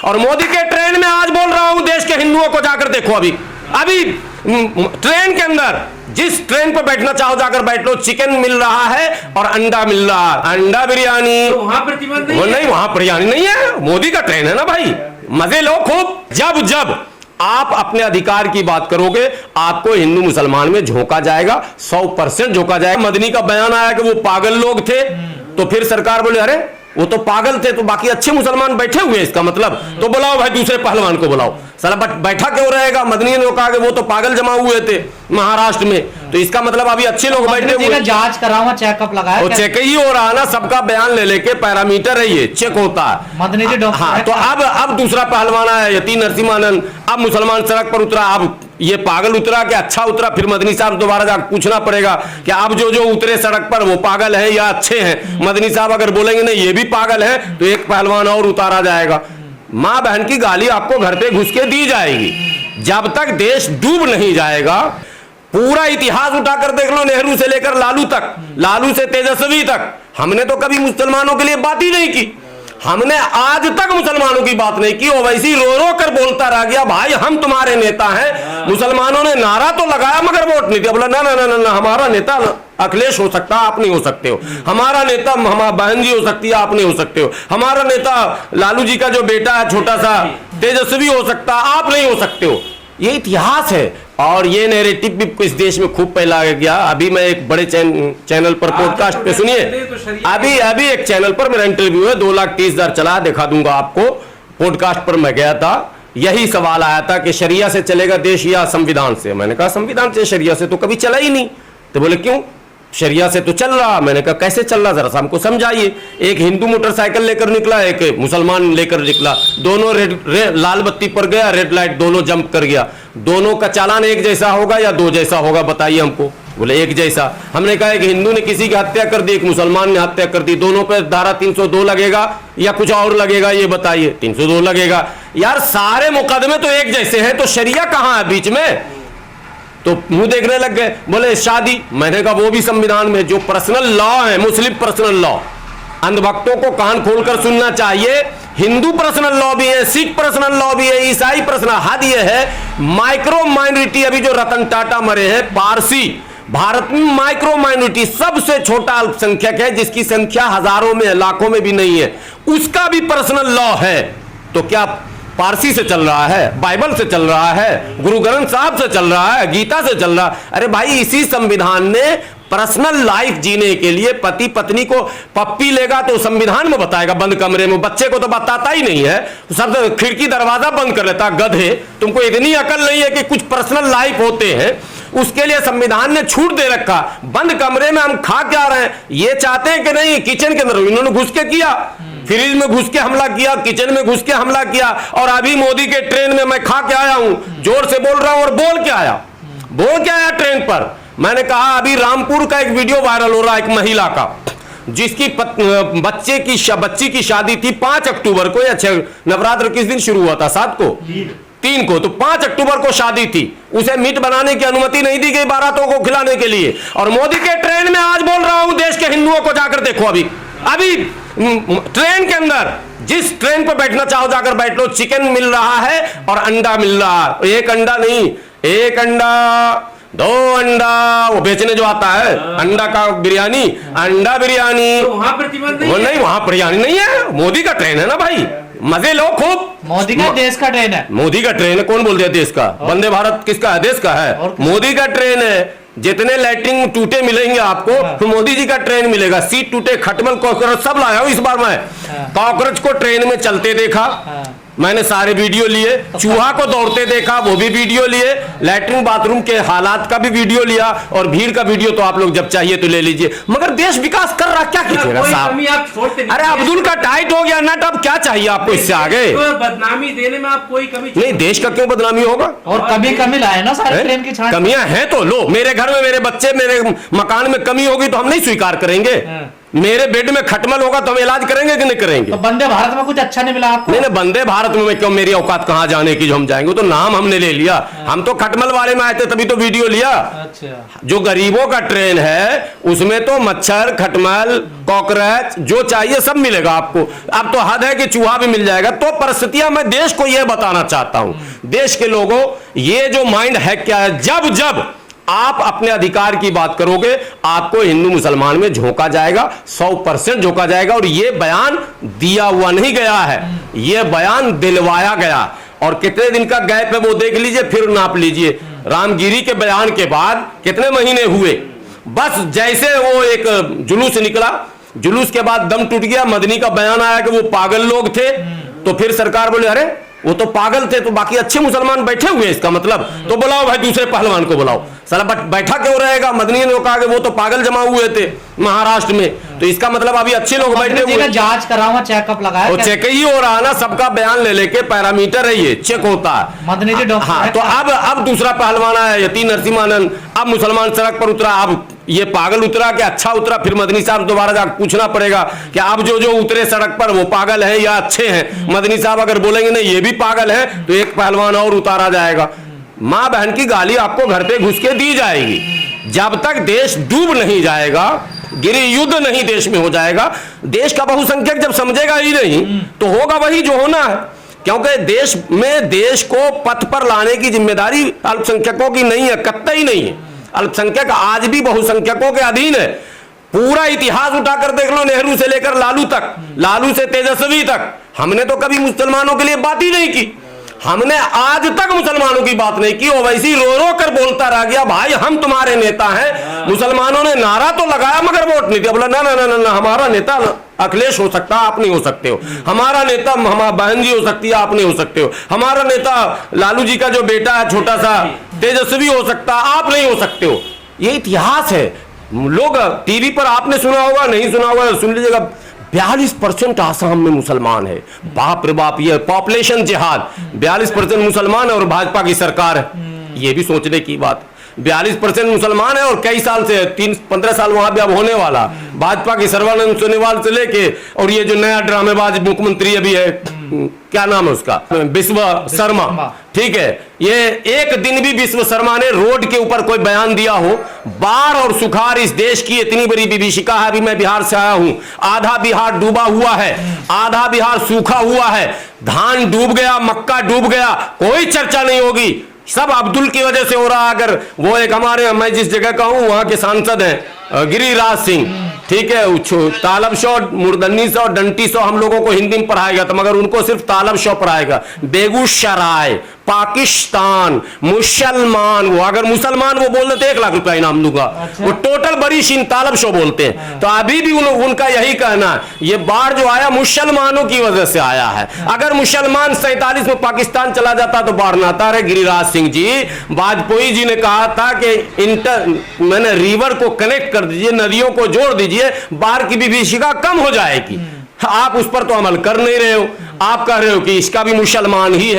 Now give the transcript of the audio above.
और मोदी के ट्रेन में आज बोल रहा हूं, देश के हिंदुओं को जाकर देखो। अभी ट्रेन के अंदर जिस ट्रेन पर बैठना चाहो जाकर बैठ लो, चिकन मिल रहा है और अंडा मिल रहा है, अंडा बिरयानी। तो वहां प्रतिबंध नहीं, वहां बिरयानी नहीं है, मोदी का ट्रेन है ना भाई, मजे लो खूब। जब आप अपने अधिकार की बात करोगे, आपको हिंदू मुसलमान में झोंका जाएगा, 100% झोंका जाएगा। मदनी का बयान आया कि वो पागल लोग थे, तो फिर सरकार बोले अरे वो तो पागल थे, तो बाकी अच्छे मुसलमान बैठे हुए, इसका मतलब तो बुलाओ भाई दूसरे पहलवान को बुलाओ। साला बैठा क्यों रहेगा? मदनी ने कहा कि वो तो पागल जमा हुए थे महाराष्ट्र में, तो इसका मतलब अभी अच्छे लोग बैठे हुए। जांच करावा, चेकअप लगाया, वो चेक ही हो रहा ना, सबका बयान ले लेके पैरामीटर है ये, चेक होता है। मदनी जी डॉक्टर। हाँ, तो अब दूसरा पहलवान आया यती नरसिम्हानंद, अब मुसलमान सड़क पर उतरा। अब ये पागल उतरा कि अच्छा उतरा? फिर मदनी साहब दोबारा जाकर पूछना पड़ेगा कि अब जो उतरे सड़क पर वो पागल है या अच्छे हैं। मदनी साहब अगर बोलेंगे नहीं ये भी पागल है, तो एक पहलवान और उतारा जाएगा। मां बहन की गाली आपको घर पे घुस के दी जाएगी। जब तक देश डूब नहीं जाएगा, पूरा इतिहास उठाकर देख लो, नेहरू से लेकर लालू तक, लालू से तेजस्वी तक, हमने तो कभी मुसलमानों के लिए बात ही नहीं की। हमने आज तक मुसलमानों की बात नहीं की। ओवैसी रो कर बोलता रह गया, भाई हम तुम्हारे नेता हैं। मुसलमानों ने नारा तो लगाया मगर वोट नहीं दिया। बोला ना ना ना ना, हमारा नेता अखिलेश हो सकता, आप नहीं हो सकते हो। हमारा नेता हमारा बहन जी हो सकती है, आप नहीं हो सकते हो। हमारा नेता लालू जी का जो बेटा है छोटा सा तेजस्वी हो सकता, आप नहीं हो सकते हो। ये इतिहास है और ये नैरेटिव भी इस देश में खूब फैला गया। अभी मैं एक बड़े चैनल पर पॉडकास्ट पे सुनिए, अभी एक चैनल पर मेरा इंटरव्यू है, 2,30,000 चला, दिखा दूंगा आपको। पॉडकास्ट पर मैं गया था, यही सवाल आया था कि शरिया से चलेगा देश या संविधान से। मैंने कहा संविधान से, शरिया से तो कभी चला ही नहीं। तो बोले क्यों? शरिया से तो चल रहा। मैंने कहा कैसे चल रहा, जरा सा हमको समझाइए। एक हिंदू मोटरसाइकिल लेकर निकला, एक मुसलमान लेकर निकला, दोनों लाल बत्ती पर गया, रेड लाइट, दोनों जंप कर गया। दोनों का चालान एक जैसा होगा या दो जैसा होगा, बताइए हमको। बोले एक जैसा। हमने कहा एक हिंदू ने किसी की हत्या कर दी, एक मुसलमान ने हत्या कर दी, दोनों पे धारा 302 लगेगा या कुछ और लगेगा, ये बताइए। 302 लगेगा। यार सारे मुकदमे तो एक जैसे हैं, तो शरिया कहां है बीच में? तो मुंह देखने लग गए। बोले शादी, मैंने कहा वो भी संविधान में, जो पर्सनल लॉ है, मुस्लिम पर्सनल लॉ, अंधभक्तों को कान खोलकर सुनना चाहिए। हिंदू पर्सनल लॉ भी है, सिख पर्सनल लॉ भी है, ईसाई पर्सनल। हद ये है माइक्रो माइनॉरिटी, अभी जो रतन टाटा मरे हैं, पारसी, भारत में माइक्रो माइनॉरिटी सबसे छोटा अल्पसंख्यक है, जिसकी संख्या हजारों में, लाखों में भी नहीं है, उसका भी पर्सनल लॉ है। तो क्या पारसी से चल रहा है, बाइबल से चल रहा है, गुरु ग्रंथ साहब से चल रहा है, गीता से चल रहा है? अरे भाई इसी संविधान ने पर्सनल लाइफ जीने के लिए पति पत्नी को पप्पी लेगा तो संविधान में बताएगा, बंद कमरे में। बच्चे को तो बताता ही नहीं है, सब खिड़की दरवाजा बंद कर लेता। गधे, तुमको इतनी अकल नहीं है कि कुछ पर्सनल लाइफ होते हैं, उसके लिए संविधान ने छूट दे रखा। बंद कमरे में हम खा क्या रहे हैं, ये चाहते हैं कि नहीं? किचन के अंदर इन्होंने घुस के किया, फ्रिज में घुस के हमला किया, किचन में घुस के हमला किया। और अभी मोदी के ट्रेन में मैं खा के आया हूं, जोर से बोल रहा हूं और बोल के आया ट्रेन पर। मैंने कहा अभी रामपुर का एक वीडियो वायरल हो रहा है, एक महिला का, जिसकी बच्ची की शादी थी 5 अक्टूबर को, या नवरात्र किस दिन शुरू हुआ था? 7 को, 3 को, तो 5 अक्टूबर को शादी थी। उसे मीट बनाने की अनुमति नहीं दी गई बारातों को खिलाने के लिए। और मोदी के ट्रेन में आज बोल रहा हूं, देश के हिंदुओं को जाकर देखो। अभी ट्रेन के अंदर जिस ट्रेन पर बैठना चाहो जाकर बैठ लो, चिकन मिल रहा है और अंडा मिल रहा है। एक अंडा नहीं, एक अंडा, 2 अंडा, वो बेचने जो आता है अंडा का बिरयानी, अंडा बिरयानी। तो वहां प्रतिबंध नहीं, वहां बिरयानी नहीं है, मोदी का ट्रेन है ना भाई, मजे लो खूब। मोदी का देश का ट्रेन है, मोदी का ट्रेन है। कौन बोल दिया देश का? वंदे भारत किसका है? देश का है। मोदी का ट्रेन है। जितने लैट्रिन टूटे मिलेंगे आपको, तो मोदी जी का ट्रेन मिलेगा। सीट टूटे, खटमल, कॉकरोच सब लाया हूं इस बार मैं। कॉकरोच को ट्रेन में चलते देखा, मैंने सारे वीडियो लिए। चूहा को दौड़ते देखा, वो भी वीडियो लिए। लैट्रिन बाथरूम के हालात का भी वीडियो लिया, और भीड़ का वीडियो तो आप लोग जब चाहिए तो ले लीजिए। मगर देश विकास कर रहा, क्या कीजिएगा साहब? अरे अब्दुल का टाइट हो गया नट, अब क्या चाहिए आपको इससे आगे? बदनामी देने में आप कोई कमी नहीं, देश का क्यों बदनामी होगा? और कमी लाए ना सारे ट्रेन की छांट। कमियां हैं तो लो, मेरे घर में मेरे बच्चे, मेरे मकान में कमी होगी तो हम नहीं स्वीकार करेंगे। मेरे बेड में खटमल होगा तो हम इलाज करेंगे कि नहीं करेंगे? तो वंदे भारत में कुछ अच्छा नहीं मिला आपको? नहीं वंदे भारत में मैं क्यों, मेरी औकात कहाँ जाने की जो हम जाएंगे? वो तो नाम हमने ले लिया, हम तो खटमल वाले में आए थे तभी तो वीडियो लिया। अच्छा, जो गरीबों का ट्रेन है उसमें तो मच्छर, खटमल, कॉकरोच जो चाहिए सब मिलेगा आपको। अब तो हद है कि चूहा भी मिल जाएगा। तो परिस्थितियां मैं देश को यह बताना चाहता हूं, देश के लोगों, ये जो माइंड है क्या है, जब जब आप अपने अधिकार की बात करोगे आपको हिंदू मुसलमान में झोंका जाएगा, 100% झोंका जाएगा। और यह बयान दिया हुआ नहीं गया है, यह बयान दिलवाया गया। और कितने दिन का गैप है वो देख लीजिए, फिर नाप लीजिए। रामगिरी के बयान के बाद कितने महीने हुए, बस जैसे वो एक जुलूस निकला, जुलूस के बाद दम टूट गया, मदनी का बयान आया कि वो पागल लोग थे, तो फिर सरकार बोले अरे वो तो पागल थे तो बाकी अच्छे मुसलमान बैठे हुए, इसका मतलब तो बुलाओ भाई दूसरे पहलवान को बुलाओ। साला बैठा क्यों रहेगा? मदनी ने कहा कि वो तो पागल जमा हुए थे महाराष्ट्र में, तो इसका मतलब अभी अच्छे लोग बैठे हुए। जांच करा हुआ, चेकअप लगाया, वो चेक ही हो रहा ना, सबका बयान ले लेके पैरामीटर है ये चेक होता है। मदनी जी डॉक्टर हाँ, तो अब दूसरा पहलवान आया यती नरसिम्हानंद, अब मुसलमान सड़क पर उतरा। अब ये पागल उतरा कि अच्छा उतरा? फिर मदनी साहब दोबारा जाकर पूछना पड़ेगा कि अब जो उतरे सड़क पर वो पागल है या अच्छे हैं। मदनी साहब अगर बोलेंगे नहीं ये भी पागल है तो एक पहलवान और उतारा जाएगा। मां बहन की गाली आपको घर पे घुस के दी जाएगी। जब तक देश डूब नहीं जाएगा, गिरी युद्ध नहीं देश में हो जाएगा, देश का बहुसंख्यक जब समझेगा ही नहीं तो होगा वही जो होना है। क्योंकि देश में देश को पथ पर लाने की जिम्मेदारी अल्पसंख्यकों की नहीं है, कतई नहीं है। अल्पसंख्यक आज भी बहुसंख्यकों के अधीन है। पूरा इतिहास उठाकर देख लो, नेहरू से लेकर लालू तक, लालू से तेजस्वी तक, हमने तो कभी मुसलमानों के लिए बात ही नहीं की। हमने आज तक मुसलमानों की बात नहीं की। ओवैसी रो रो कर बोलता रह गया भाई हम तुम्हारे नेता हैं। मुसलमानों ने नारा तो लगाया मगर वोट नहीं दिया। बोला ना ना ना ना, हमारा नेता अखिलेश हो सकता है, आप नहीं हो सकते हो। हमारा नेता हमारा बहन जी हो सकती है, आप नहीं हो सकते हो। हमारा नेता लालू जी का जो बेटा है छोटा सा तेजस्वी हो सकता है, आप नहीं हो सकते हो। ये इतिहास है। लोग टीवी पर आपने सुना होगा, नहीं सुना होगा सुन लीजिएगा, 42% आसाम में मुसलमान है। बाप रे बाप, ये पॉपुलेशन जिहाद। 42% मुसलमान है और भाजपा की सरकार है। ये भी सोचने की बात। 42% मुसलमान है और कई साल से 15 साल वहां भी अब होने वाला भाजपा की सर्बानंद सोनोवाल से लेके, और ये जो नया ड्रामेबाज मुख्यमंत्री अभी है, क्या नाम है उसका, विश्व शर्मा, ठीक है। ये एक दिन भी विश्व शर्मा ने रोड के ऊपर कोई बयान दिया हो? बाढ़ और सुखाड़ इस देश की इतनी बड़ी विभीषिका है। अभी मैं बिहार से आया हूं, आधा बिहार डूबा हुआ है, आधा बिहार सूखा हुआ है, धान डूब गया, मक्का डूब गया, कोई चर्चा नहीं होगी। सब अब्दुल की वजह से हो रहा। अगर वो एक हमारे, मैं जिस जगह का हूं वहां के सांसद हैं गिरिराज सिंह, ठीक है, तालब शो, मुर्दनी शो, डंटी शो हम लोगों को हिंदी में पढ़ाएगा तो, मगर उनको सिर्फ तालब शो पढ़ाएगा। बेगूसराय, पाकिस्तान, मुसलमान, वो अगर मुसलमान वो बोल देते 1 लाख रुपया इनाम दूंगा। अच्छा। वो टोटल बड़ी शीन तालब शो बोलते हैं। तो अभी भी उनका यही कहना है, ये बाढ़ जो आया मुसलमानों की वजह से आया है। अगर मुसलमान 47 में पाकिस्तान चला जाता तो बाढ़ ना आता। गिरिराज सिंह जी, वाजपेयी जी ने कहा था कि मैंने रिवर को कनेक्ट कर दीजिए, नदियों को जोड़ दीजिए, बाढ़ की विभीषिका कम हो जाएगी। आप उस पर तो अमल कर नहीं रहे हो। आप कह रहे हो कि इसका भी मुसलमान ही है।